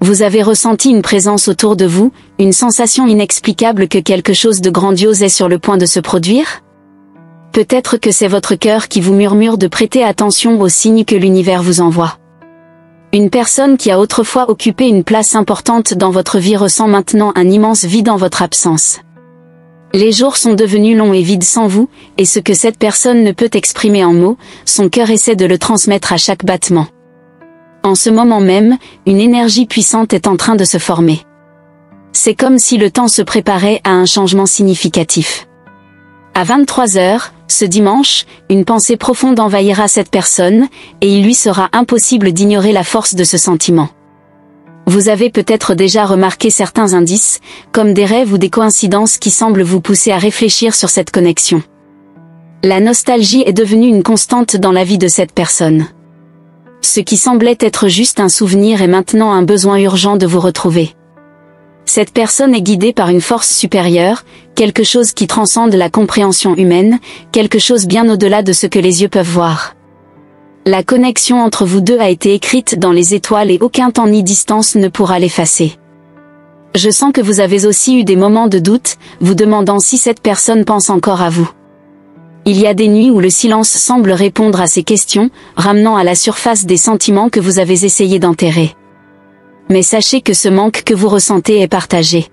Vous avez ressenti une présence autour de vous, une sensation inexplicable que quelque chose de grandiose est sur le point de se produire? Peut-être que c'est votre cœur qui vous murmure de prêter attention aux signes que l'univers vous envoie. Une personne qui a autrefois occupé une place importante dans votre vie ressent maintenant un immense vide en votre absence. Les jours sont devenus longs et vides sans vous, et ce que cette personne ne peut exprimer en mots, son cœur essaie de le transmettre à chaque battement. En ce moment même, une énergie puissante est en train de se former. C'est comme si le temps se préparait à un changement significatif. À 23 heures, ce dimanche, une pensée profonde envahira cette personne, et il lui sera impossible d'ignorer la force de ce sentiment. Vous avez peut-être déjà remarqué certains indices, comme des rêves ou des coïncidences qui semblent vous pousser à réfléchir sur cette connexion. La nostalgie est devenue une constante dans la vie de cette personne. Ce qui semblait être juste un souvenir est maintenant un besoin urgent de vous retrouver. Cette personne est guidée par une force supérieure, quelque chose qui transcende la compréhension humaine, quelque chose bien au-delà de ce que les yeux peuvent voir. La connexion entre vous deux a été écrite dans les étoiles et aucun temps ni distance ne pourra l'effacer. Je sens que vous avez aussi eu des moments de doute, vous demandant si cette personne pense encore à vous. Il y a des nuits où le silence semble répondre à ces questions, ramenant à la surface des sentiments que vous avez essayé d'enterrer. Mais sachez que ce manque que vous ressentez est partagé.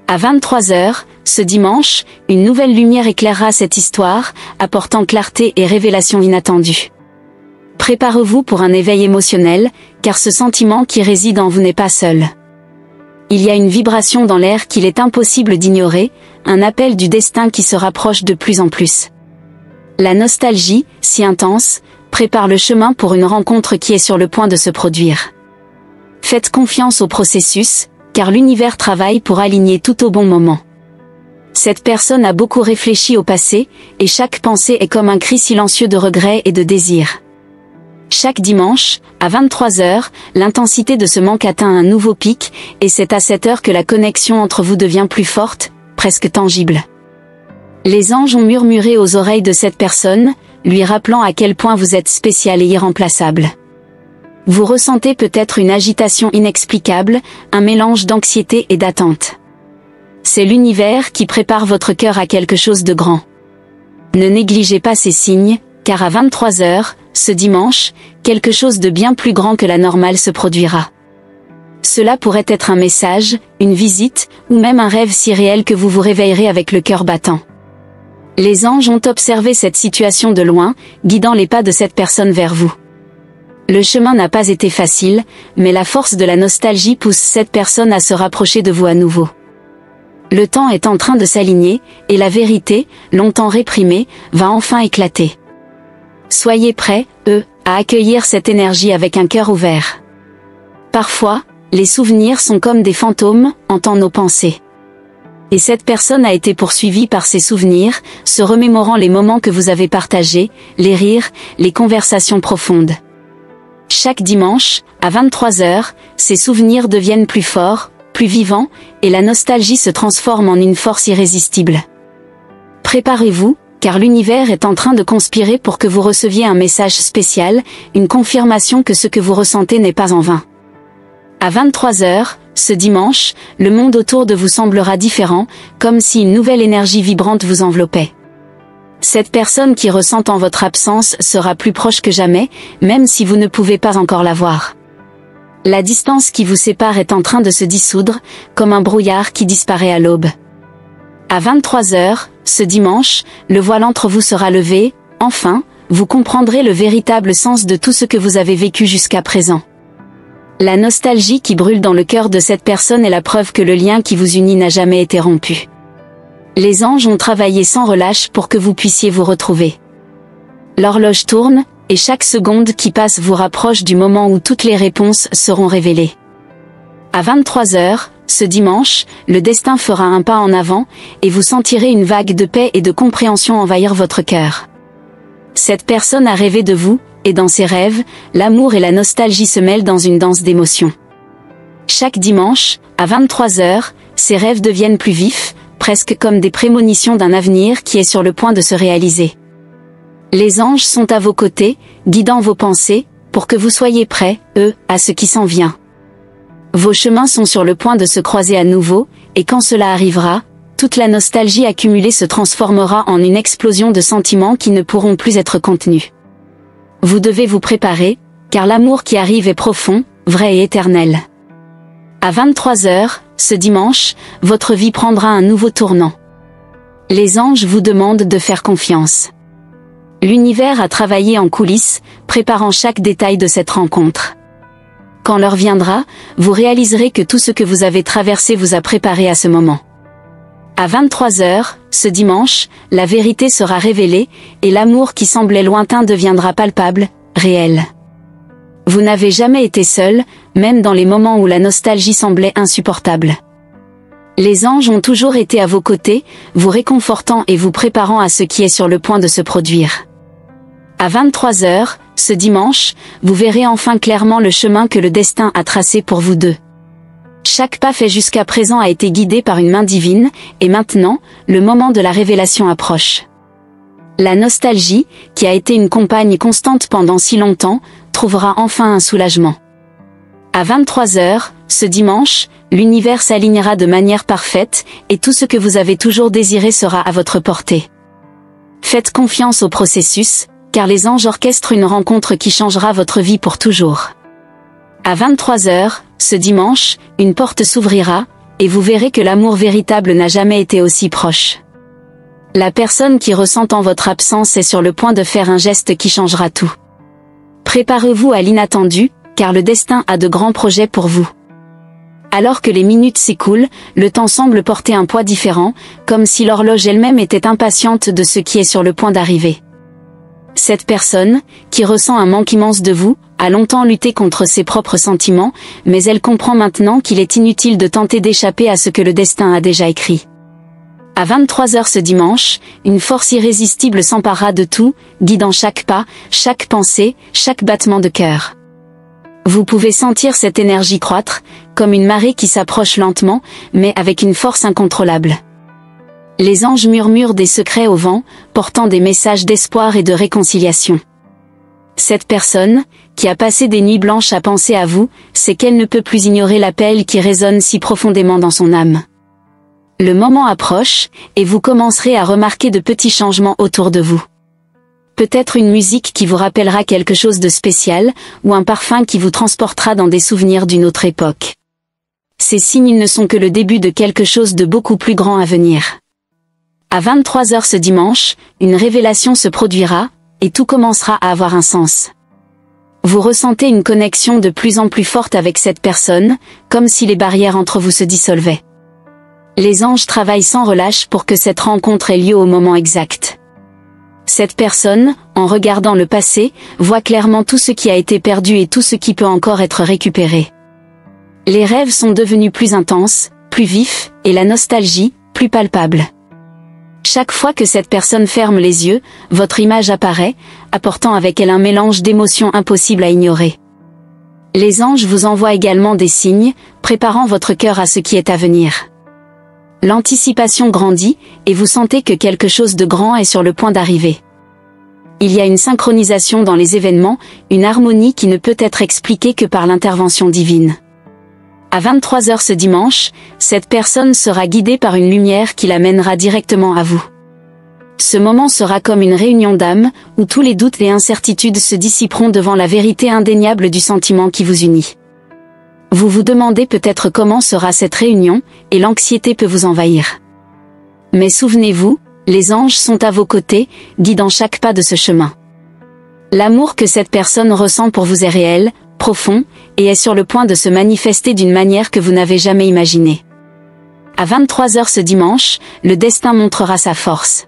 À 23 heures, ce dimanche, une nouvelle lumière éclairera cette histoire, apportant clarté et révélation inattendue. Préparez-vous pour un éveil émotionnel, car ce sentiment qui réside en vous n'est pas seul. Il y a une vibration dans l'air qu'il est impossible d'ignorer, un appel du destin qui se rapproche de plus en plus. La nostalgie, si intense, prépare le chemin pour une rencontre qui est sur le point de se produire. Faites confiance au processus, car l'univers travaille pour aligner tout au bon moment. Cette personne a beaucoup réfléchi au passé, et chaque pensée est comme un cri silencieux de regret et de désir. Chaque dimanche, à 23 heures, l'intensité de ce manque atteint un nouveau pic, et c'est à cette heure que la connexion entre vous devient plus forte, presque tangible. Les anges ont murmuré aux oreilles de cette personne, lui rappelant à quel point vous êtes spécial et irremplaçable. Vous ressentez peut-être une agitation inexplicable, un mélange d'anxiété et d'attente. C'est l'univers qui prépare votre cœur à quelque chose de grand. Ne négligez pas ces signes, car à 23 heures, ce dimanche, quelque chose de bien plus grand que la normale se produira. Cela pourrait être un message, une visite, ou même un rêve si réel que vous vous réveillerez avec le cœur battant. Les anges ont observé cette situation de loin, guidant les pas de cette personne vers vous. Le chemin n'a pas été facile, mais la force de la nostalgie pousse cette personne à se rapprocher de vous à nouveau. Le temps est en train de s'aligner, et la vérité, longtemps réprimée, va enfin éclater. Soyez prêts, à accueillir cette énergie avec un cœur ouvert. Parfois, les souvenirs sont comme des fantômes, hantant nos pensées. Et cette personne a été poursuivie par ses souvenirs, se remémorant les moments que vous avez partagés, les rires, les conversations profondes. Chaque dimanche, à 23 heures, ces souvenirs deviennent plus forts, plus vivants, et la nostalgie se transforme en une force irrésistible. Préparez-vous, car l'univers est en train de conspirer pour que vous receviez un message spécial, une confirmation que ce que vous ressentez n'est pas en vain. À 23 heures, ce dimanche, le monde autour de vous semblera différent, comme si une nouvelle énergie vibrante vous enveloppait. Cette personne qui ressent en votre absence sera plus proche que jamais, même si vous ne pouvez pas encore la voir. La distance qui vous sépare est en train de se dissoudre, comme un brouillard qui disparaît à l'aube. À 23 heures, ce dimanche, le voile entre vous sera levé, enfin, vous comprendrez le véritable sens de tout ce que vous avez vécu jusqu'à présent. La nostalgie qui brûle dans le cœur de cette personne est la preuve que le lien qui vous unit n'a jamais été rompu. Les anges ont travaillé sans relâche pour que vous puissiez vous retrouver. L'horloge tourne, et chaque seconde qui passe vous rapproche du moment où toutes les réponses seront révélées. À 23 heures, ce dimanche, le destin fera un pas en avant, et vous sentirez une vague de paix et de compréhension envahir votre cœur. Cette personne a rêvé de vous, et dans ses rêves, l'amour et la nostalgie se mêlent dans une danse d'émotions. Chaque dimanche, à 23 heures, ces rêves deviennent plus vifs, presque comme des prémonitions d'un avenir qui est sur le point de se réaliser. Les anges sont à vos côtés, guidant vos pensées, pour que vous soyez prêts, à ce qui s'en vient. Vos chemins sont sur le point de se croiser à nouveau, et quand cela arrivera, toute la nostalgie accumulée se transformera en une explosion de sentiments qui ne pourront plus être contenus. Vous devez vous préparer, car l'amour qui arrive est profond, vrai et éternel. À 23h, ce dimanche, votre vie prendra un nouveau tournant. Les anges vous demandent de faire confiance. L'univers a travaillé en coulisses, préparant chaque détail de cette rencontre. Quand l'heure viendra, vous réaliserez que tout ce que vous avez traversé vous a préparé à ce moment. À 23h, ce dimanche, la vérité sera révélée, et l'amour qui semblait lointain deviendra palpable, réel. Vous n'avez jamais été seul, même dans les moments où la nostalgie semblait insupportable. Les anges ont toujours été à vos côtés, vous réconfortant et vous préparant à ce qui est sur le point de se produire. À 23h, ce dimanche, vous verrez enfin clairement le chemin que le destin a tracé pour vous deux. Chaque pas fait jusqu'à présent a été guidé par une main divine, et maintenant, le moment de la révélation approche. La nostalgie, qui a été une compagne constante pendant si longtemps, trouvera enfin un soulagement. À 23h, ce dimanche, l'univers s'alignera de manière parfaite, et tout ce que vous avez toujours désiré sera à votre portée. Faites confiance au processus, car les anges orchestrent une rencontre qui changera votre vie pour toujours. À 23h, ce dimanche, une porte s'ouvrira, et vous verrez que l'amour véritable n'a jamais été aussi proche. La personne qui ressent en votre absence est sur le point de faire un geste qui changera tout. Préparez-vous à l'inattendu, car le destin a de grands projets pour vous. Alors que les minutes s'écoulent, le temps semble porter un poids différent, comme si l'horloge elle-même était impatiente de ce qui est sur le point d'arriver. Cette personne, qui ressent un manque immense de vous, a longtemps lutté contre ses propres sentiments, mais elle comprend maintenant qu'il est inutile de tenter d'échapper à ce que le destin a déjà écrit. À 23h ce dimanche, une force irrésistible s'emparera de tout, guidant chaque pas, chaque pensée, chaque battement de cœur. Vous pouvez sentir cette énergie croître, comme une marée qui s'approche lentement, mais avec une force incontrôlable. Les anges murmurent des secrets au vent, portant des messages d'espoir et de réconciliation. Cette personne, qui a passé des nuits blanches à penser à vous, sait qu'elle ne peut plus ignorer l'appel qui résonne si profondément dans son âme. Le moment approche, et vous commencerez à remarquer de petits changements autour de vous. Peut-être une musique qui vous rappellera quelque chose de spécial, ou un parfum qui vous transportera dans des souvenirs d'une autre époque. Ces signes ne sont que le début de quelque chose de beaucoup plus grand à venir. À 23h ce dimanche, une révélation se produira, et tout commencera à avoir un sens. Vous ressentez une connexion de plus en plus forte avec cette personne, comme si les barrières entre vous se dissolvaient. Les anges travaillent sans relâche pour que cette rencontre ait lieu au moment exact. Cette personne, en regardant le passé, voit clairement tout ce qui a été perdu et tout ce qui peut encore être récupéré. Les rêves sont devenus plus intenses, plus vifs, et la nostalgie, plus palpable. Chaque fois que cette personne ferme les yeux, votre image apparaît, apportant avec elle un mélange d'émotions impossibles à ignorer. Les anges vous envoient également des signes, préparant votre cœur à ce qui est à venir. L'anticipation grandit, et vous sentez que quelque chose de grand est sur le point d'arriver. Il y a une synchronisation dans les événements, une harmonie qui ne peut être expliquée que par l'intervention divine. À 23h ce dimanche, cette personne sera guidée par une lumière qui l'amènera directement à vous. Ce moment sera comme une réunion d'âmes, où tous les doutes et incertitudes se dissiperont devant la vérité indéniable du sentiment qui vous unit. Vous vous demandez peut-être comment sera cette réunion, et l'anxiété peut vous envahir. Mais souvenez-vous, les anges sont à vos côtés, guidant chaque pas de ce chemin. L'amour que cette personne ressent pour vous est réel, profond, et est sur le point de se manifester d'une manière que vous n'avez jamais imaginée. À 23h ce dimanche, le destin montrera sa force.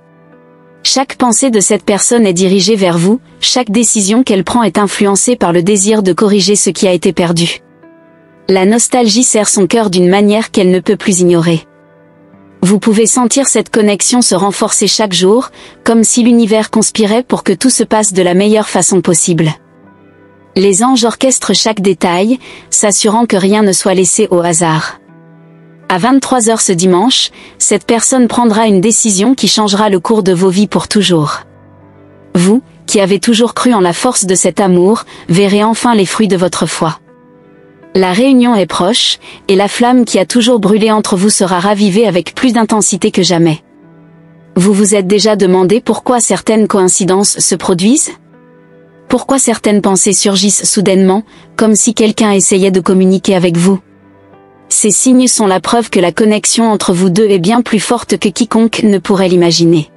Chaque pensée de cette personne est dirigée vers vous, chaque décision qu'elle prend est influencée par le désir de corriger ce qui a été perdu. La nostalgie serre son cœur d'une manière qu'elle ne peut plus ignorer. Vous pouvez sentir cette connexion se renforcer chaque jour, comme si l'univers conspirait pour que tout se passe de la meilleure façon possible. Les anges orchestrent chaque détail, s'assurant que rien ne soit laissé au hasard. À 23h ce dimanche, cette personne prendra une décision qui changera le cours de vos vies pour toujours. Vous, qui avez toujours cru en la force de cet amour, verrez enfin les fruits de votre foi. La réunion est proche, et la flamme qui a toujours brûlé entre vous sera ravivée avec plus d'intensité que jamais. Vous vous êtes déjà demandé pourquoi certaines coïncidences se produisent? Pourquoi certaines pensées surgissent soudainement, comme si quelqu'un essayait de communiquer avec vous? Ces signes sont la preuve que la connexion entre vous deux est bien plus forte que quiconque ne pourrait l'imaginer.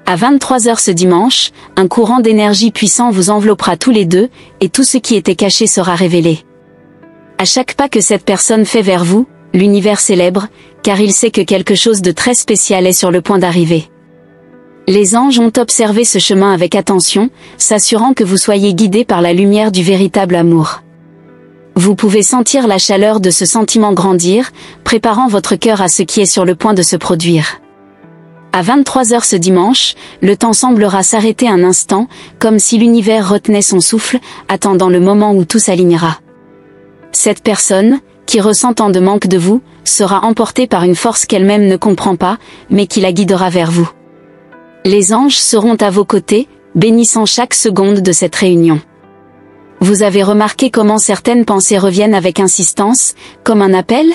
À 23h ce dimanche, un courant d'énergie puissant vous enveloppera tous les deux, et tout ce qui était caché sera révélé. À chaque pas que cette personne fait vers vous, l'univers célèbre, car il sait que quelque chose de très spécial est sur le point d'arriver. Les anges ont observé ce chemin avec attention, s'assurant que vous soyez guidés par la lumière du véritable amour. Vous pouvez sentir la chaleur de ce sentiment grandir, préparant votre cœur à ce qui est sur le point de se produire. À 23h ce dimanche, le temps semblera s'arrêter un instant, comme si l'univers retenait son souffle, attendant le moment où tout s'alignera. Cette personne, qui ressent tant de manque de vous, sera emportée par une force qu'elle-même ne comprend pas, mais qui la guidera vers vous. Les anges seront à vos côtés, bénissant chaque seconde de cette réunion. Vous avez remarqué comment certaines pensées reviennent avec insistance, comme un appel?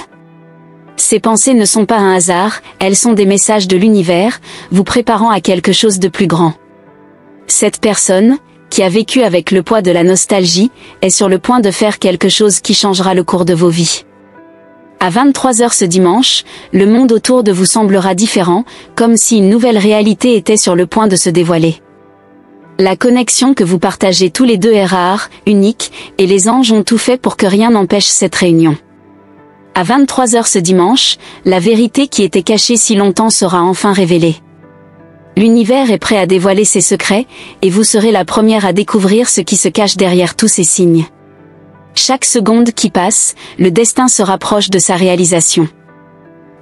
Ces pensées ne sont pas un hasard, elles sont des messages de l'univers, vous préparant à quelque chose de plus grand. Cette personne, qui a vécu avec le poids de la nostalgie, est sur le point de faire quelque chose qui changera le cours de vos vies. À 23h ce dimanche, le monde autour de vous semblera différent, comme si une nouvelle réalité était sur le point de se dévoiler. La connexion que vous partagez tous les deux est rare, unique, et les anges ont tout fait pour que rien n'empêche cette réunion. À 23h ce dimanche, la vérité qui était cachée si longtemps sera enfin révélée. L'univers est prêt à dévoiler ses secrets, et vous serez la première à découvrir ce qui se cache derrière tous ces signes. Chaque seconde qui passe, le destin se rapproche de sa réalisation.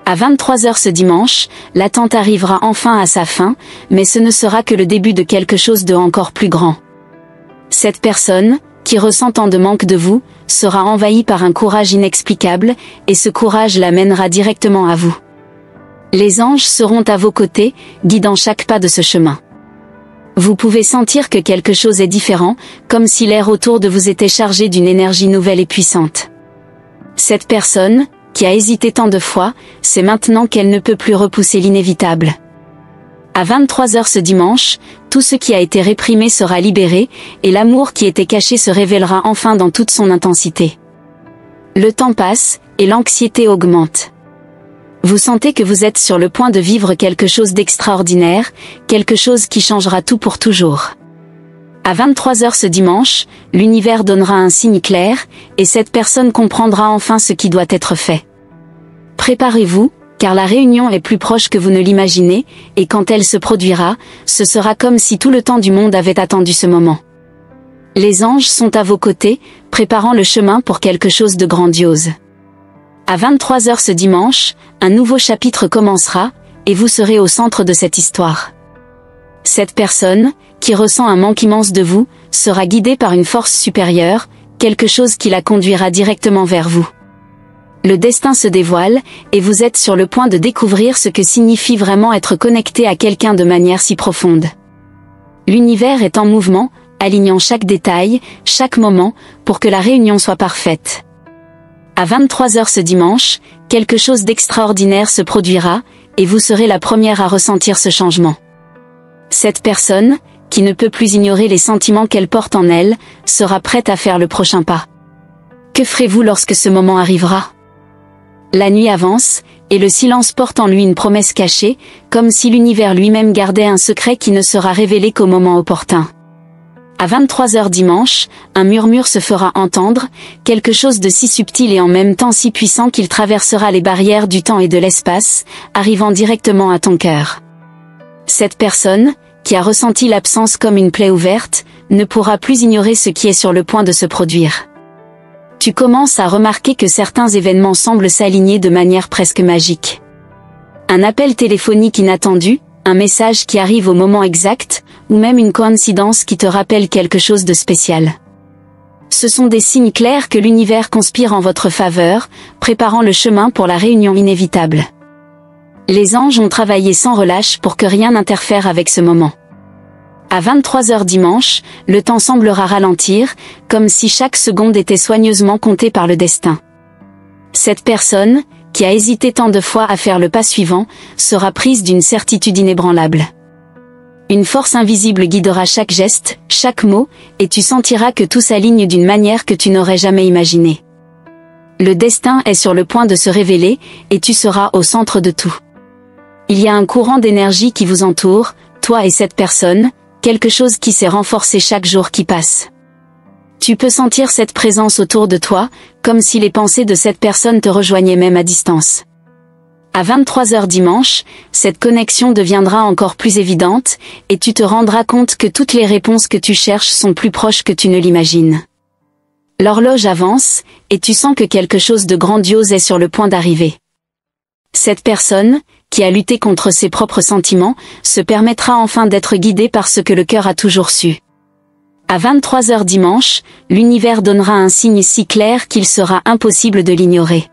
À 23h ce dimanche, l'attente arrivera enfin à sa fin, mais ce ne sera que le début de quelque chose de encore plus grand. Cette personne, qui ressent tant de manque de vous, sera envahie par un courage inexplicable, et ce courage l'amènera directement à vous. Les anges seront à vos côtés, guidant chaque pas de ce chemin. Vous pouvez sentir que quelque chose est différent, comme si l'air autour de vous était chargé d'une énergie nouvelle et puissante. Cette personne, qui a hésité tant de fois, sait maintenant qu'elle ne peut plus repousser l'inévitable. À 23h ce dimanche, tout ce qui a été réprimé sera libéré, et l'amour qui était caché se révélera enfin dans toute son intensité. Le temps passe, et l'anxiété augmente. Vous sentez que vous êtes sur le point de vivre quelque chose d'extraordinaire, quelque chose qui changera tout pour toujours. À 23h ce dimanche, l'univers donnera un signe clair, et cette personne comprendra enfin ce qui doit être fait. Préparez-vous, car la réunion est plus proche que vous ne l'imaginez, et quand elle se produira, ce sera comme si tout le temps du monde avait attendu ce moment. Les anges sont à vos côtés, préparant le chemin pour quelque chose de grandiose. À 23h ce dimanche, un nouveau chapitre commencera, et vous serez au centre de cette histoire. Cette personne, qui ressent un manque immense de vous, sera guidée par une force supérieure, quelque chose qui la conduira directement vers vous. Le destin se dévoile, et vous êtes sur le point de découvrir ce que signifie vraiment être connecté à quelqu'un de manière si profonde. L'univers est en mouvement, alignant chaque détail, chaque moment, pour que la réunion soit parfaite. À 23h ce dimanche, quelque chose d'extraordinaire se produira, et vous serez la première à ressentir ce changement. Cette personne, qui ne peut plus ignorer les sentiments qu'elle porte en elle, sera prête à faire le prochain pas. Que ferez-vous lorsque ce moment arrivera? La nuit avance, et le silence porte en lui une promesse cachée, comme si l'univers lui-même gardait un secret qui ne sera révélé qu'au moment opportun. À 23h dimanche, un murmure se fera entendre, quelque chose de si subtil et en même temps si puissant qu'il traversera les barrières du temps et de l'espace, arrivant directement à ton cœur. Cette personne, qui a ressenti l'absence comme une plaie ouverte, ne pourra plus ignorer ce qui est sur le point de se produire. Tu commences à remarquer que certains événements semblent s'aligner de manière presque magique. Un appel téléphonique inattendu, un message qui arrive au moment exact, ou même une coïncidence qui te rappelle quelque chose de spécial. Ce sont des signes clairs que l'univers conspire en votre faveur, préparant le chemin pour la réunion inévitable. Les anges ont travaillé sans relâche pour que rien n'interfère avec ce moment. À 23 heures dimanche, le temps semblera ralentir, comme si chaque seconde était soigneusement comptée par le destin. Cette personne, qui a hésité tant de fois à faire le pas suivant, sera prise d'une certitude inébranlable. Une force invisible guidera chaque geste, chaque mot, et tu sentiras que tout s'aligne d'une manière que tu n'aurais jamais imaginée. Le destin est sur le point de se révéler, et tu seras au centre de tout. Il y a un courant d'énergie qui vous entoure, toi et cette personne, quelque chose qui s'est renforcé chaque jour qui passe. Tu peux sentir cette présence autour de toi, comme si les pensées de cette personne te rejoignaient même à distance. À 23 heures dimanche, cette connexion deviendra encore plus évidente, et tu te rendras compte que toutes les réponses que tu cherches sont plus proches que tu ne l'imagines. L'horloge avance, et tu sens que quelque chose de grandiose est sur le point d'arriver. Cette personne, qui a lutté contre ses propres sentiments, se permettra enfin d'être guidée par ce que le cœur a toujours su. À 23 heures dimanche, l'univers donnera un signe si clair qu'il sera impossible de l'ignorer.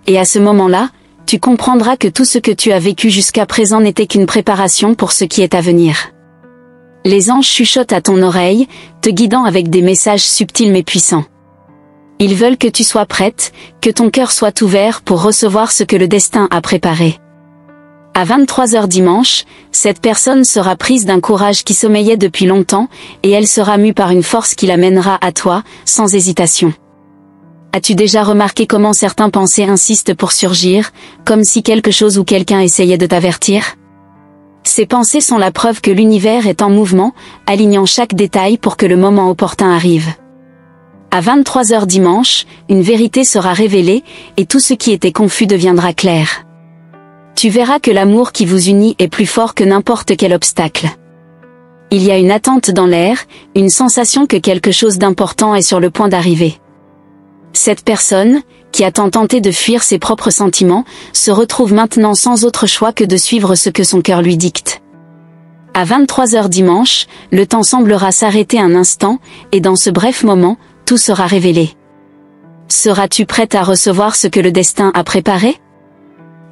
Et à ce moment-là, tu comprendras que tout ce que tu as vécu jusqu'à présent n'était qu'une préparation pour ce qui est à venir. Les anges chuchotent à ton oreille, te guidant avec des messages subtils mais puissants. Ils veulent que tu sois prête, que ton cœur soit ouvert pour recevoir ce que le destin a préparé. À 23 heures dimanche, cette personne sera prise d'un courage qui sommeillait depuis longtemps, et elle sera mue par une force qui l'amènera à toi, sans hésitation. As-tu déjà remarqué comment certaines pensées insistent pour surgir, comme si quelque chose ou quelqu'un essayait de t'avertir ? Ces pensées sont la preuve que l'univers est en mouvement, alignant chaque détail pour que le moment opportun arrive. À 23 heures dimanche, une vérité sera révélée, et tout ce qui était confus deviendra clair. Tu verras que l'amour qui vous unit est plus fort que n'importe quel obstacle. Il y a une attente dans l'air, une sensation que quelque chose d'important est sur le point d'arriver. Cette personne, qui a tant tenté de fuir ses propres sentiments, se retrouve maintenant sans autre choix que de suivre ce que son cœur lui dicte. À 23 heures dimanche, le temps semblera s'arrêter un instant, et dans ce bref moment, tout sera révélé. Seras-tu prête à recevoir ce que le destin a préparé ?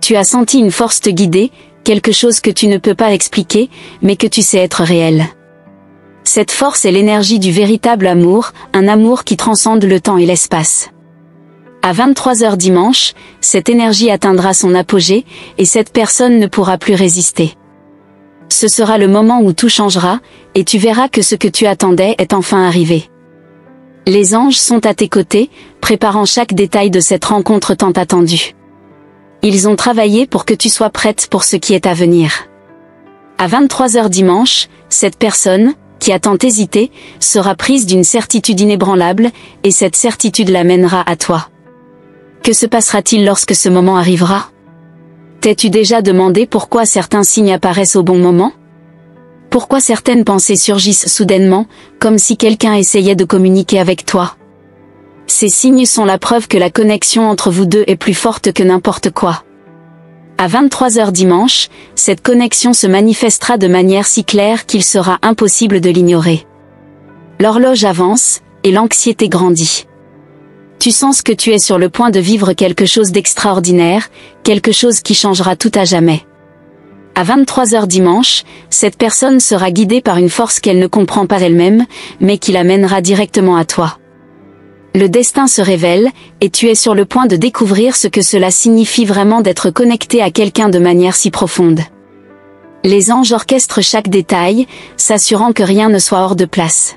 Tu as senti une force te guider, quelque chose que tu ne peux pas expliquer, mais que tu sais être réel. Cette force est l'énergie du véritable amour, un amour qui transcende le temps et l'espace. À 23 heures dimanche, cette énergie atteindra son apogée, et cette personne ne pourra plus résister. Ce sera le moment où tout changera, et tu verras que ce que tu attendais est enfin arrivé. Les anges sont à tes côtés, préparant chaque détail de cette rencontre tant attendue. Ils ont travaillé pour que tu sois prête pour ce qui est à venir. À 23 heures dimanche, cette personne, qui a tant hésité, sera prise d'une certitude inébranlable, et cette certitude l'amènera à toi. Que se passera-t-il lorsque ce moment arrivera ? T'es-tu déjà demandé pourquoi certains signes apparaissent au bon moment ? Pourquoi certaines pensées surgissent soudainement, comme si quelqu'un essayait de communiquer avec toi ? Ces signes sont la preuve que la connexion entre vous deux est plus forte que n'importe quoi. À 23 heures dimanche, cette connexion se manifestera de manière si claire qu'il sera impossible de l'ignorer. L'horloge avance, et l'anxiété grandit. Tu sens que tu es sur le point de vivre quelque chose d'extraordinaire, quelque chose qui changera tout à jamais. À 23 heures dimanche, cette personne sera guidée par une force qu'elle ne comprend pas elle-même, mais qui l'amènera directement à toi. Le destin se révèle, et tu es sur le point de découvrir ce que cela signifie vraiment d'être connecté à quelqu'un de manière si profonde. Les anges orchestrent chaque détail, s'assurant que rien ne soit hors de place.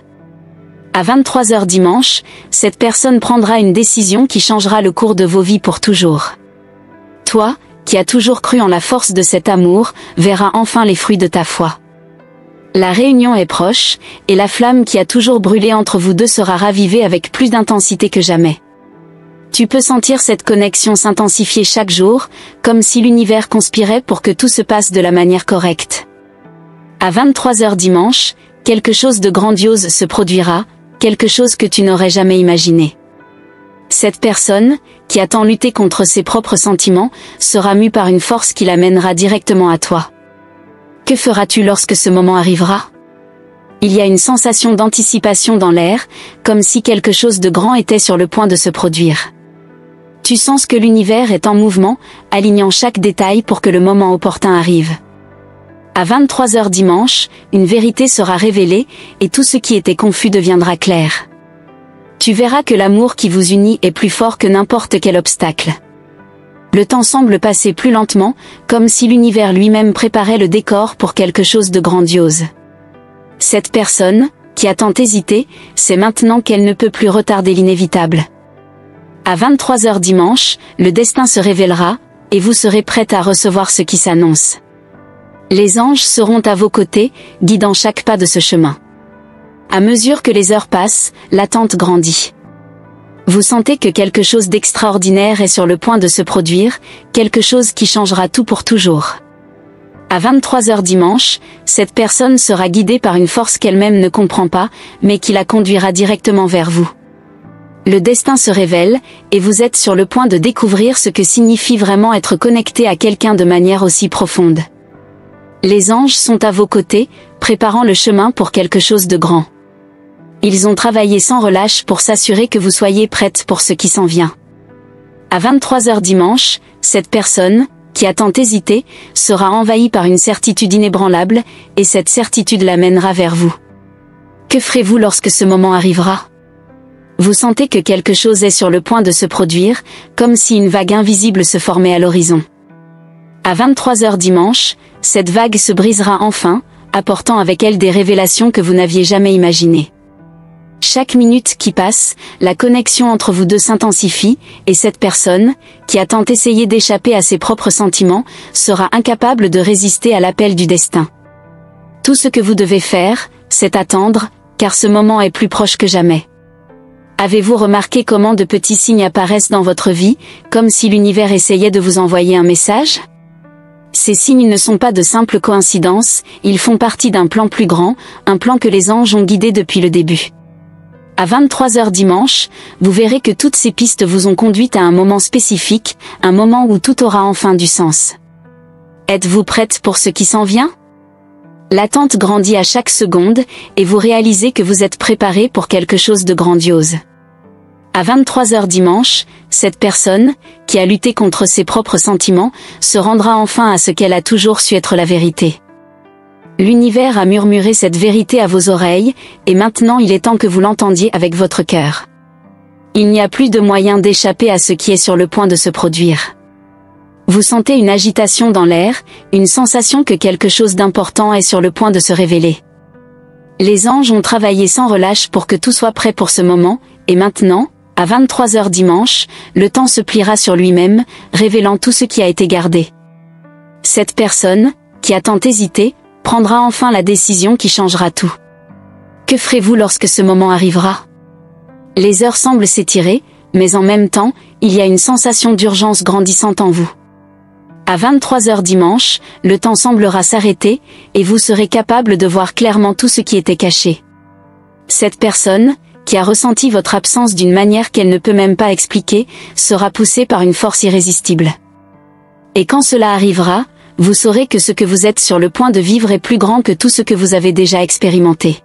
À 23 heures dimanche, cette personne prendra une décision qui changera le cours de vos vies pour toujours. Toi, qui as toujours cru en la force de cet amour, verras enfin les fruits de ta foi. La réunion est proche, et la flamme qui a toujours brûlé entre vous deux sera ravivée avec plus d'intensité que jamais. Tu peux sentir cette connexion s'intensifier chaque jour, comme si l'univers conspirait pour que tout se passe de la manière correcte. À 23 heures dimanche, quelque chose de grandiose se produira, quelque chose que tu n'aurais jamais imaginé. Cette personne, qui a tant lutté contre ses propres sentiments, sera mue par une force qui l'amènera directement à toi. Que feras-tu lorsque ce moment arrivera ? Il y a une sensation d'anticipation dans l'air, comme si quelque chose de grand était sur le point de se produire. Tu sens que l'univers est en mouvement, alignant chaque détail pour que le moment opportun arrive. À 23 heures dimanche, une vérité sera révélée, et tout ce qui était confus deviendra clair. Tu verras que l'amour qui vous unit est plus fort que n'importe quel obstacle. Le temps semble passer plus lentement, comme si l'univers lui-même préparait le décor pour quelque chose de grandiose. Cette personne, qui a tant hésité, sait maintenant qu'elle ne peut plus retarder l'inévitable. À 23h dimanche, le destin se révélera, et vous serez prête à recevoir ce qui s'annonce. Les anges seront à vos côtés, guidant chaque pas de ce chemin. À mesure que les heures passent, l'attente grandit. Vous sentez que quelque chose d'extraordinaire est sur le point de se produire, quelque chose qui changera tout pour toujours. À 23h dimanche, cette personne sera guidée par une force qu'elle-même ne comprend pas, mais qui la conduira directement vers vous. Le destin se révèle, et vous êtes sur le point de découvrir ce que signifie vraiment être connecté à quelqu'un de manière aussi profonde. Les anges sont à vos côtés, préparant le chemin pour quelque chose de grand. Ils ont travaillé sans relâche pour s'assurer que vous soyez prête pour ce qui s'en vient. À 23h dimanche, cette personne, qui a tant hésité, sera envahie par une certitude inébranlable, et cette certitude l'amènera vers vous. Que ferez-vous lorsque ce moment arrivera? Vous sentez que quelque chose est sur le point de se produire, comme si une vague invisible se formait à l'horizon. À 23h dimanche, cette vague se brisera enfin, apportant avec elle des révélations que vous n'aviez jamais imaginées. Chaque minute qui passe, la connexion entre vous deux s'intensifie, et cette personne, qui a tant essayé d'échapper à ses propres sentiments, sera incapable de résister à l'appel du destin. Tout ce que vous devez faire, c'est attendre, car ce moment est plus proche que jamais. Avez-vous remarqué comment de petits signes apparaissent dans votre vie, comme si l'univers essayait de vous envoyer un message? Ces signes ne sont pas de simples coïncidences, ils font partie d'un plan plus grand, un plan que les anges ont guidé depuis le début. À 23h dimanche, vous verrez que toutes ces pistes vous ont conduite à un moment spécifique, un moment où tout aura enfin du sens. Êtes-vous prête pour ce qui s'en vient? L'attente grandit à chaque seconde, et vous réalisez que vous êtes préparé pour quelque chose de grandiose. À 23h dimanche, cette personne, qui a lutté contre ses propres sentiments, se rendra enfin à ce qu'elle a toujours su être la vérité. L'univers a murmuré cette vérité à vos oreilles, et maintenant il est temps que vous l'entendiez avec votre cœur. Il n'y a plus de moyen d'échapper à ce qui est sur le point de se produire. Vous sentez une agitation dans l'air, une sensation que quelque chose d'important est sur le point de se révéler. Les anges ont travaillé sans relâche pour que tout soit prêt pour ce moment, et maintenant, à 23h dimanche, le temps se pliera sur lui-même, révélant tout ce qui a été gardé. Cette personne, qui a tant hésité, prendra enfin la décision qui changera tout. Que ferez-vous lorsque ce moment arrivera? Les heures semblent s'étirer, mais en même temps, il y a une sensation d'urgence grandissante en vous. À 23h dimanche, le temps semblera s'arrêter, et vous serez capable de voir clairement tout ce qui était caché. Cette personne, qui a ressenti votre absence d'une manière qu'elle ne peut même pas expliquer, sera poussée par une force irrésistible. Et quand cela arrivera, vous saurez que ce que vous êtes sur le point de vivre est plus grand que tout ce que vous avez déjà expérimenté.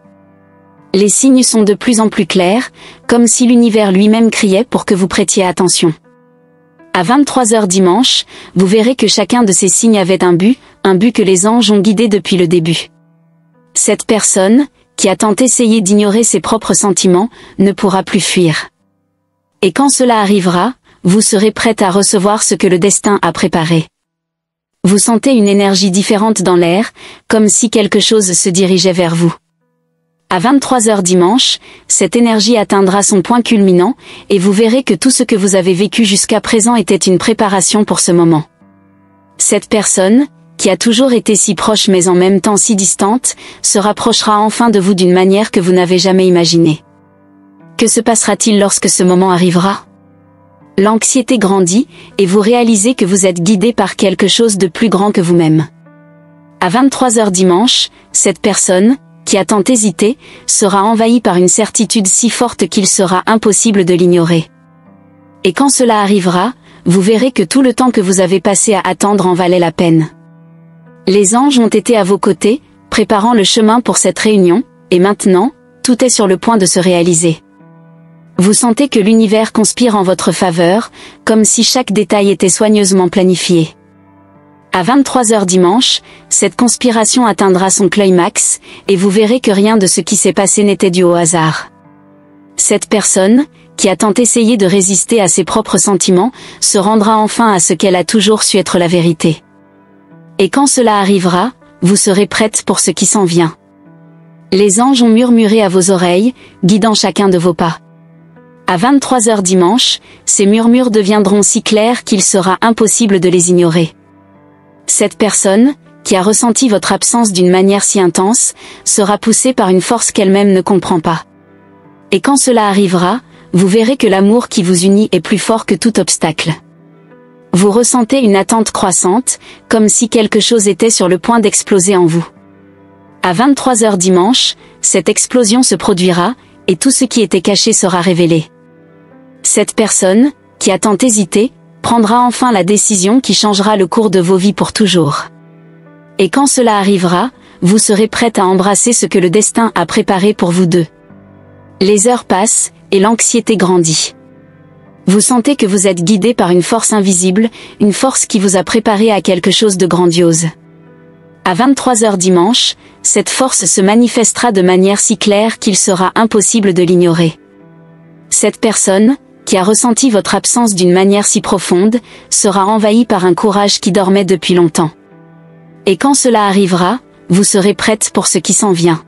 Les signes sont de plus en plus clairs, comme si l'univers lui-même criait pour que vous prêtiez attention. À 23h dimanche, vous verrez que chacun de ces signes avait un but que les anges ont guidé depuis le début. Cette personne, qui a tant essayé d'ignorer ses propres sentiments, ne pourra plus fuir. Et quand cela arrivera, vous serez prête à recevoir ce que le destin a préparé. Vous sentez une énergie différente dans l'air, comme si quelque chose se dirigeait vers vous. À 23h dimanche, cette énergie atteindra son point culminant, et vous verrez que tout ce que vous avez vécu jusqu'à présent était une préparation pour ce moment. Cette personne, qui a toujours été si proche mais en même temps si distante, se rapprochera enfin de vous d'une manière que vous n'avez jamais imaginée. Que se passera-t-il lorsque ce moment arrivera? L'anxiété grandit, et vous réalisez que vous êtes guidé par quelque chose de plus grand que vous-même. À 23h dimanche, cette personne, qui a tant hésité, sera envahie par une certitude si forte qu'il sera impossible de l'ignorer. Et quand cela arrivera, vous verrez que tout le temps que vous avez passé à attendre en valait la peine. Les anges ont été à vos côtés, préparant le chemin pour cette réunion, et maintenant, tout est sur le point de se réaliser. Vous sentez que l'univers conspire en votre faveur, comme si chaque détail était soigneusement planifié. À 23 heures dimanche, cette conspiration atteindra son climax, et vous verrez que rien de ce qui s'est passé n'était dû au hasard. Cette personne, qui a tant essayé de résister à ses propres sentiments, se rendra enfin à ce qu'elle a toujours su être la vérité. Et quand cela arrivera, vous serez prête pour ce qui s'en vient. Les anges ont murmuré à vos oreilles, guidant chacun de vos pas. À 23 heures dimanche, ces murmures deviendront si clairs qu'il sera impossible de les ignorer. Cette personne, qui a ressenti votre absence d'une manière si intense, sera poussée par une force qu'elle-même ne comprend pas. Et quand cela arrivera, vous verrez que l'amour qui vous unit est plus fort que tout obstacle. Vous ressentez une attente croissante, comme si quelque chose était sur le point d'exploser en vous. À 23 heures dimanche, cette explosion se produira, et tout ce qui était caché sera révélé. Cette personne, qui a tant hésité, prendra enfin la décision qui changera le cours de vos vies pour toujours. Et quand cela arrivera, vous serez prête à embrasser ce que le destin a préparé pour vous deux. Les heures passent, et l'anxiété grandit. Vous sentez que vous êtes guidé par une force invisible, une force qui vous a préparé à quelque chose de grandiose. À 23 heures dimanche, cette force se manifestera de manière si claire qu'il sera impossible de l'ignorer. Cette personne, qui a ressenti votre absence d'une manière si profonde, sera envahie par un courage qui dormait depuis longtemps. Et quand cela arrivera, vous serez prête pour ce qui s'en vient.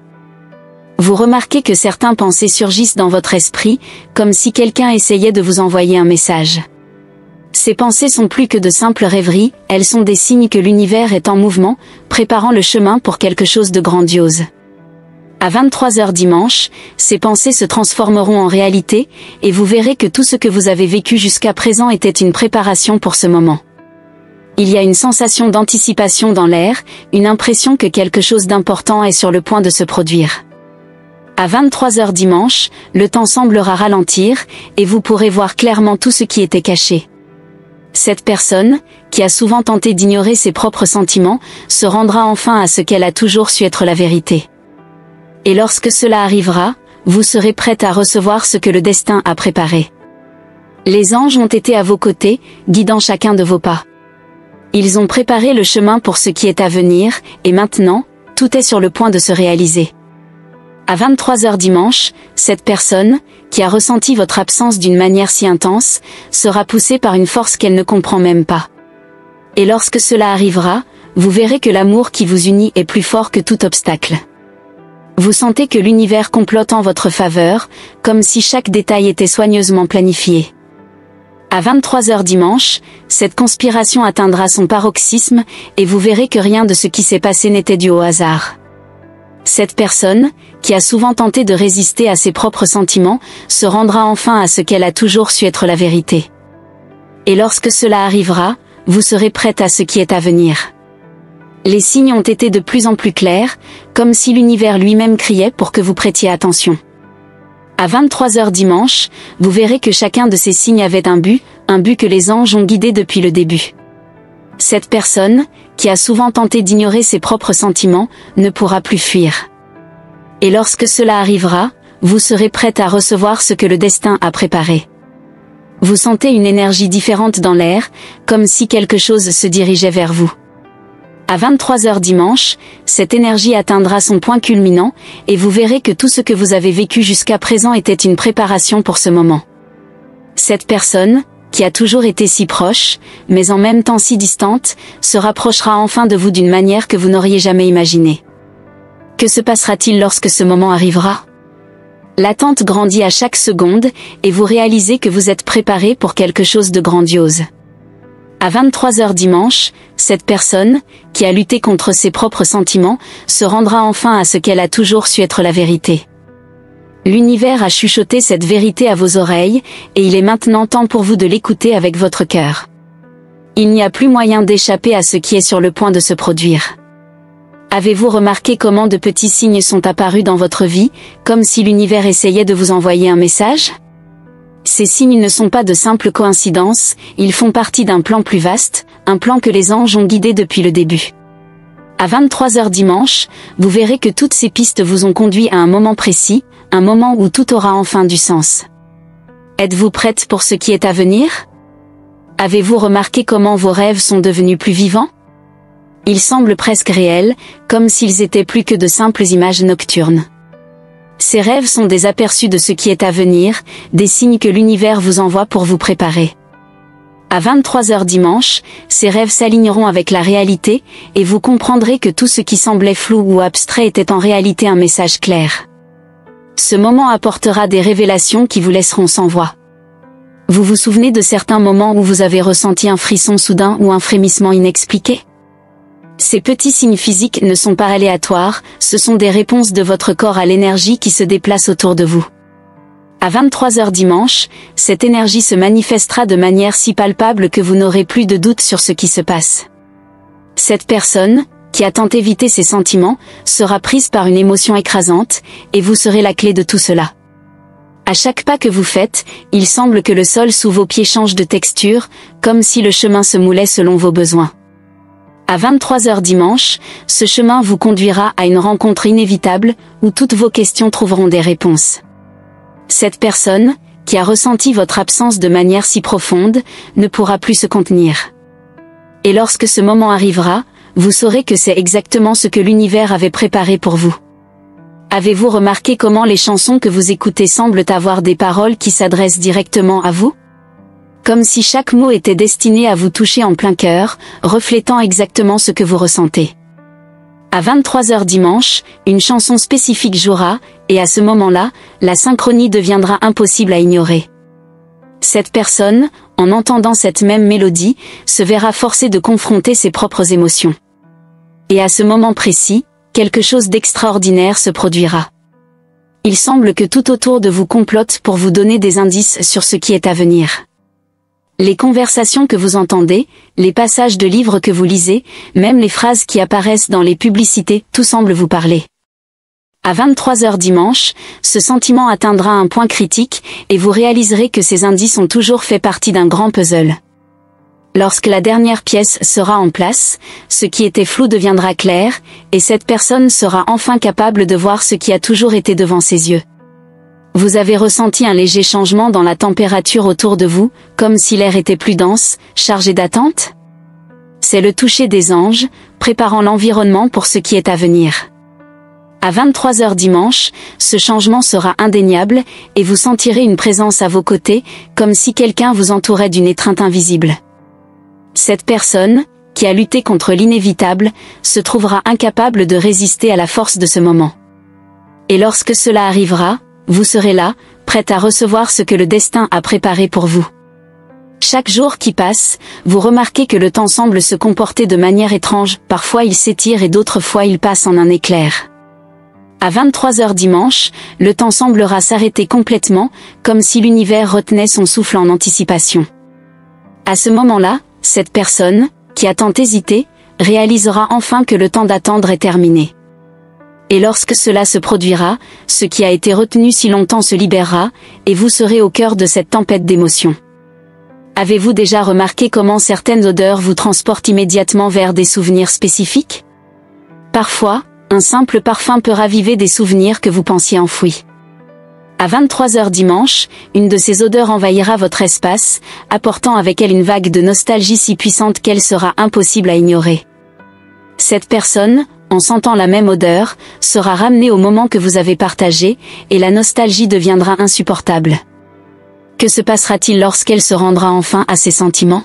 Vous remarquez que certaines pensées surgissent dans votre esprit, comme si quelqu'un essayait de vous envoyer un message. Ces pensées sont plus que de simples rêveries, elles sont des signes que l'univers est en mouvement, préparant le chemin pour quelque chose de grandiose. À 23 heures dimanche, ces pensées se transformeront en réalité, et vous verrez que tout ce que vous avez vécu jusqu'à présent était une préparation pour ce moment. Il y a une sensation d'anticipation dans l'air, une impression que quelque chose d'important est sur le point de se produire. À 23 heures dimanche, le temps semblera ralentir, et vous pourrez voir clairement tout ce qui était caché. Cette personne, qui a souvent tenté d'ignorer ses propres sentiments, se rendra enfin à ce qu'elle a toujours su être la vérité. Et lorsque cela arrivera, vous serez prête à recevoir ce que le destin a préparé. Les anges ont été à vos côtés, guidant chacun de vos pas. Ils ont préparé le chemin pour ce qui est à venir, et maintenant, tout est sur le point de se réaliser. À 23 heures dimanche, cette personne, qui a ressenti votre absence d'une manière si intense, sera poussée par une force qu'elle ne comprend même pas. Et lorsque cela arrivera, vous verrez que l'amour qui vous unit est plus fort que tout obstacle. Vous sentez que l'univers complote en votre faveur, comme si chaque détail était soigneusement planifié. À 23 heures dimanche, cette conspiration atteindra son paroxysme, et vous verrez que rien de ce qui s'est passé n'était dû au hasard. Cette personne, qui a souvent tenté de résister à ses propres sentiments, se rendra enfin à ce qu'elle a toujours su être la vérité. Et lorsque cela arrivera, vous serez prête à ce qui est à venir. Les signes ont été de plus en plus clairs, comme si l'univers lui-même criait pour que vous prêtiez attention. À 23 heures dimanche, vous verrez que chacun de ces signes avait un but que les anges ont guidé depuis le début. Cette personne, qui a souvent tenté d'ignorer ses propres sentiments, ne pourra plus fuir. Et lorsque cela arrivera, vous serez prête à recevoir ce que le destin a préparé. Vous sentez une énergie différente dans l'air, comme si quelque chose se dirigeait vers vous. À 23 heures dimanche, cette énergie atteindra son point culminant, et vous verrez que tout ce que vous avez vécu jusqu'à présent était une préparation pour ce moment. Cette personne, qui a toujours été si proche, mais en même temps si distante, se rapprochera enfin de vous d'une manière que vous n'auriez jamais imaginée. Que se passera-t-il lorsque ce moment arrivera ? L'attente grandit à chaque seconde, et vous réalisez que vous êtes préparé pour quelque chose de grandiose. À 23 heures dimanche, cette personne, qui a lutté contre ses propres sentiments, se rendra enfin à ce qu'elle a toujours su être la vérité. L'univers a chuchoté cette vérité à vos oreilles, et il est maintenant temps pour vous de l'écouter avec votre cœur. Il n'y a plus moyen d'échapper à ce qui est sur le point de se produire. Avez-vous remarqué comment de petits signes sont apparus dans votre vie, comme si l'univers essayait de vous envoyer un message ? Ces signes ne sont pas de simples coïncidences, ils font partie d'un plan plus vaste, un plan que les anges ont guidé depuis le début. À 23 heures dimanche, vous verrez que toutes ces pistes vous ont conduit à un moment précis, un moment où tout aura enfin du sens. Êtes-vous prête pour ce qui est à venir ? Avez-vous remarqué comment vos rêves sont devenus plus vivants ? Ils semblent presque réels, comme s'ils étaient plus que de simples images nocturnes. Ces rêves sont des aperçus de ce qui est à venir, des signes que l'univers vous envoie pour vous préparer. À 23h dimanche, ces rêves s'aligneront avec la réalité, et vous comprendrez que tout ce qui semblait flou ou abstrait était en réalité un message clair. Ce moment apportera des révélations qui vous laisseront sans voix. Vous vous souvenez de certains moments où vous avez ressenti un frisson soudain ou un frémissement inexpliqué? Ces petits signes physiques ne sont pas aléatoires, ce sont des réponses de votre corps à l'énergie qui se déplace autour de vous. À 23h dimanche, cette énergie se manifestera de manière si palpable que vous n'aurez plus de doute sur ce qui se passe. Cette personne, qui a tant évité ses sentiments, sera prise par une émotion écrasante, et vous serez la clé de tout cela. À chaque pas que vous faites, il semble que le sol sous vos pieds change de texture, comme si le chemin se moulait selon vos besoins. À 23h dimanche, ce chemin vous conduira à une rencontre inévitable, où toutes vos questions trouveront des réponses. Cette personne, qui a ressenti votre absence de manière si profonde, ne pourra plus se contenir. Et lorsque ce moment arrivera, vous saurez que c'est exactement ce que l'univers avait préparé pour vous. Avez-vous remarqué comment les chansons que vous écoutez semblent avoir des paroles qui s'adressent directement à vous? Comme si chaque mot était destiné à vous toucher en plein cœur, reflétant exactement ce que vous ressentez. À 23h dimanche, une chanson spécifique jouera, et à ce moment-là, la synchronie deviendra impossible à ignorer. Cette personne, en entendant cette même mélodie, se verra forcée de confronter ses propres émotions. Et à ce moment précis, quelque chose d'extraordinaire se produira. Il semble que tout autour de vous complote pour vous donner des indices sur ce qui est à venir. Les conversations que vous entendez, les passages de livres que vous lisez, même les phrases qui apparaissent dans les publicités, tout semble vous parler. À 23h dimanche, ce sentiment atteindra un point critique, et vous réaliserez que ces indices ont toujours fait partie d'un grand puzzle. Lorsque la dernière pièce sera en place, ce qui était flou deviendra clair, et cette personne sera enfin capable de voir ce qui a toujours été devant ses yeux. Vous avez ressenti un léger changement dans la température autour de vous, comme si l'air était plus dense, chargé d'attente? C'est le toucher des anges, préparant l'environnement pour ce qui est à venir. À 23h dimanche, ce changement sera indéniable, et vous sentirez une présence à vos côtés, comme si quelqu'un vous entourait d'une étreinte invisible. Cette personne, qui a lutté contre l'inévitable, se trouvera incapable de résister à la force de ce moment. Et lorsque cela arrivera, vous serez là, prête à recevoir ce que le destin a préparé pour vous. Chaque jour qui passe, vous remarquez que le temps semble se comporter de manière étrange, parfois il s'étire et d'autres fois il passe en un éclair. À 23h dimanche, le temps semblera s'arrêter complètement, comme si l'univers retenait son souffle en anticipation. À ce moment-là, cette personne, qui a tant hésité, réalisera enfin que le temps d'attendre est terminé. Et lorsque cela se produira, ce qui a été retenu si longtemps se libérera, et vous serez au cœur de cette tempête d'émotions. Avez-vous déjà remarqué comment certaines odeurs vous transportent immédiatement vers des souvenirs spécifiques? Parfois, un simple parfum peut raviver des souvenirs que vous pensiez enfouis. À 23h dimanche, une de ces odeurs envahira votre espace, apportant avec elle une vague de nostalgie si puissante qu'elle sera impossible à ignorer. Cette personne, en sentant la même odeur, sera ramenée au moment que vous avez partagé, et la nostalgie deviendra insupportable. Que se passera-t-il lorsqu'elle se rendra enfin à ses sentiments?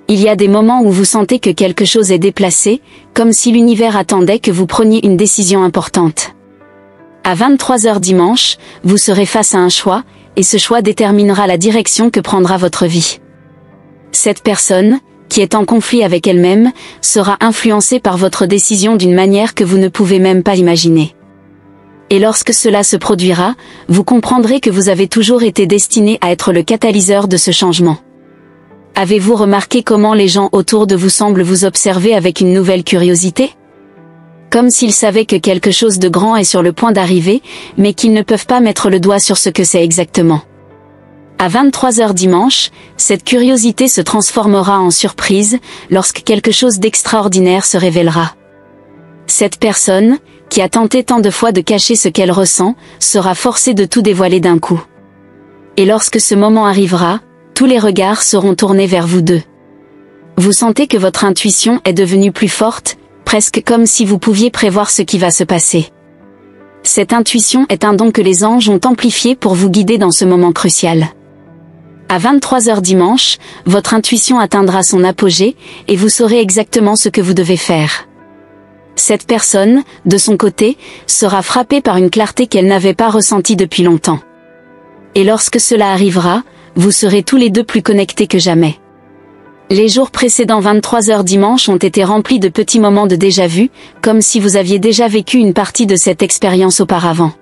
Il y a des moments où vous sentez que quelque chose est déplacé, comme si l'univers attendait que vous preniez une décision importante. À 23h dimanche, vous serez face à un choix, et ce choix déterminera la direction que prendra votre vie. Cette personne, qui est en conflit avec elle-même, sera influencée par votre décision d'une manière que vous ne pouvez même pas imaginer. Et lorsque cela se produira, vous comprendrez que vous avez toujours été destiné à être le catalyseur de ce changement. Avez-vous remarqué comment les gens autour de vous semblent vous observer avec une nouvelle curiosité? Comme s'ils savaient que quelque chose de grand est sur le point d'arriver, mais qu'ils ne peuvent pas mettre le doigt sur ce que c'est exactement. À 23h dimanche, cette curiosité se transformera en surprise, lorsque quelque chose d'extraordinaire se révélera. Cette personne, qui a tenté tant de fois de cacher ce qu'elle ressent, sera forcée de tout dévoiler d'un coup. Et lorsque ce moment arrivera, tous les regards seront tournés vers vous deux. Vous sentez que votre intuition est devenue plus forte, presque comme si vous pouviez prévoir ce qui va se passer. Cette intuition est un don que les anges ont amplifié pour vous guider dans ce moment crucial. À 23h dimanche, votre intuition atteindra son apogée, et vous saurez exactement ce que vous devez faire. Cette personne, de son côté, sera frappée par une clarté qu'elle n'avait pas ressentie depuis longtemps. Et lorsque cela arrivera, vous serez tous les deux plus connectés que jamais. Les jours précédant 23h dimanche ont été remplis de petits moments de déjà-vu, comme si vous aviez déjà vécu une partie de cette expérience auparavant.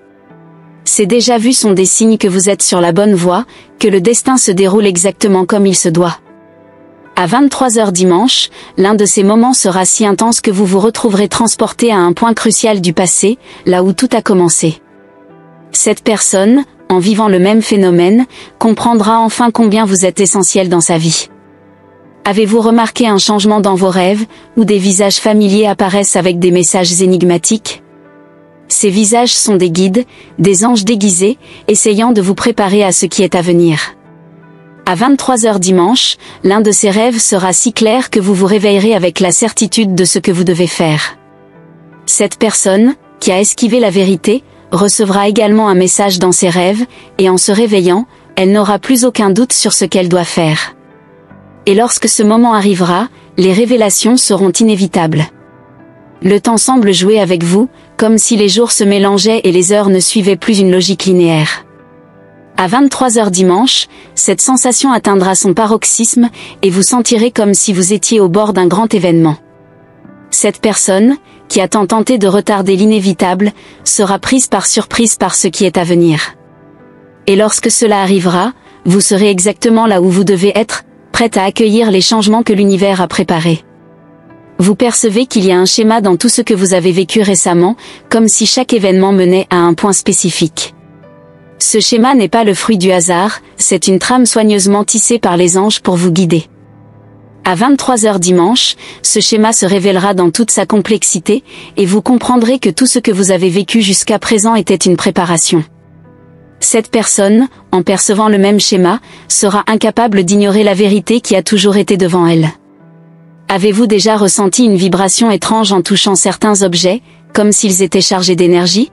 Ces déjà-vus sont des signes que vous êtes sur la bonne voie, que le destin se déroule exactement comme il se doit. À 23h dimanche, l'un de ces moments sera si intense que vous vous retrouverez transporté à un point crucial du passé, là où tout a commencé. Cette personne, en vivant le même phénomène, comprendra enfin combien vous êtes essentiel dans sa vie. Avez-vous remarqué un changement dans vos rêves, où des visages familiers apparaissent avec des messages énigmatiques? Ces visages sont des guides, des anges déguisés, essayant de vous préparer à ce qui est à venir. À 23h dimanche, l'un de ces rêves sera si clair que vous vous réveillerez avec la certitude de ce que vous devez faire. Cette personne, qui a esquivé la vérité, recevra également un message dans ses rêves, et en se réveillant, elle n'aura plus aucun doute sur ce qu'elle doit faire. Et lorsque ce moment arrivera, les révélations seront inévitables. Le temps semble jouer avec vous, comme si les jours se mélangeaient et les heures ne suivaient plus une logique linéaire. À 23h dimanche, cette sensation atteindra son paroxysme, et vous sentirez comme si vous étiez au bord d'un grand événement. Cette personne, qui a tant tenté de retarder l'inévitable, sera prise par surprise par ce qui est à venir. Et lorsque cela arrivera, vous serez exactement là où vous devez être, prête à accueillir les changements que l'univers a préparés. Vous percevez qu'il y a un schéma dans tout ce que vous avez vécu récemment, comme si chaque événement menait à un point spécifique. Ce schéma n'est pas le fruit du hasard, c'est une trame soigneusement tissée par les anges pour vous guider. À 23h dimanche, ce schéma se révélera dans toute sa complexité, et vous comprendrez que tout ce que vous avez vécu jusqu'à présent était une préparation. Cette personne, en percevant le même schéma, sera incapable d'ignorer la vérité qui a toujours été devant elle. Avez-vous déjà ressenti une vibration étrange en touchant certains objets, comme s'ils étaient chargés d'énergie?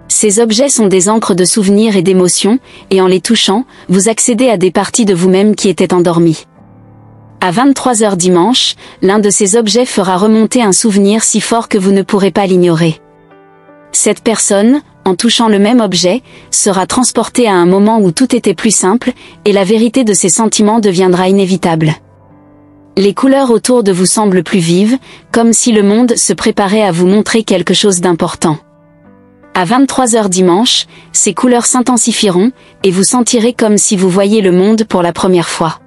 Ces objets sont des encres de souvenirs et d'émotions, et en les touchant, vous accédez à des parties de vous-même qui étaient endormies. À 23h dimanche, l'un de ces objets fera remonter un souvenir si fort que vous ne pourrez pas l'ignorer. Cette personne, en touchant le même objet, sera transportée à un moment où tout était plus simple, et la vérité de ses sentiments deviendra inévitable. Les couleurs autour de vous semblent plus vives, comme si le monde se préparait à vous montrer quelque chose d'important. À 23h dimanche, ces couleurs s'intensifieront, et vous sentirez comme si vous voyiez le monde pour la première fois.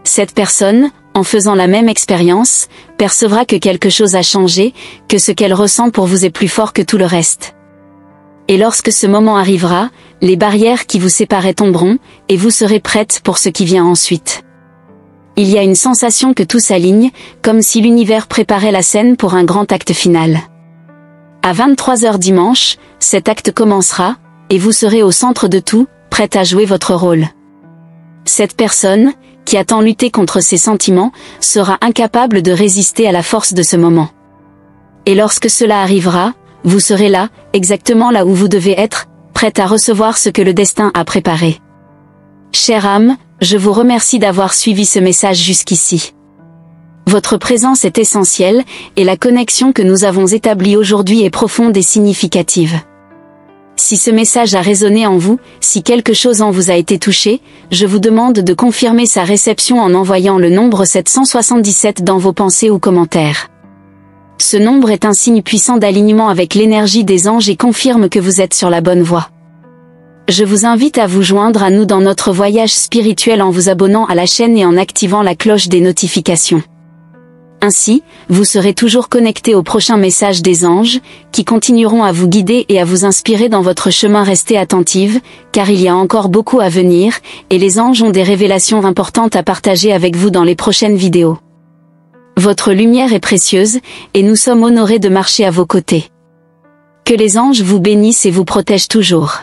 Cette personne, en faisant la même expérience, percevra que quelque chose a changé, que ce qu'elle ressent pour vous est plus fort que tout le reste. Et lorsque ce moment arrivera, les barrières qui vous séparaient tomberont, et vous serez prête pour ce qui vient ensuite. Il y a une sensation que tout s'aligne, comme si l'univers préparait la scène pour un grand acte final. À 23h dimanche, cet acte commencera, et vous serez au centre de tout, prête à jouer votre rôle. Cette personne, qui a tant lutté contre ses sentiments, sera incapable de résister à la force de ce moment. Et lorsque cela arrivera, vous serez là, exactement là où vous devez être, prête à recevoir ce que le destin a préparé. Chère âme, je vous remercie d'avoir suivi ce message jusqu'ici. Votre présence est essentielle, et la connexion que nous avons établie aujourd'hui est profonde et significative. Si ce message a résonné en vous, si quelque chose en vous a été touché, je vous demande de confirmer sa réception en envoyant le nombre 777 dans vos pensées ou commentaires. Ce nombre est un signe puissant d'alignement avec l'énergie des anges et confirme que vous êtes sur la bonne voie. Je vous invite à vous joindre à nous dans notre voyage spirituel en vous abonnant à la chaîne et en activant la cloche des notifications. Ainsi, vous serez toujours connecté au prochain message des anges, qui continueront à vous guider et à vous inspirer dans votre chemin. Restez attentive, car il y a encore beaucoup à venir, et les anges ont des révélations importantes à partager avec vous dans les prochaines vidéos. Votre lumière est précieuse, et nous sommes honorés de marcher à vos côtés. Que les anges vous bénissent et vous protègent toujours.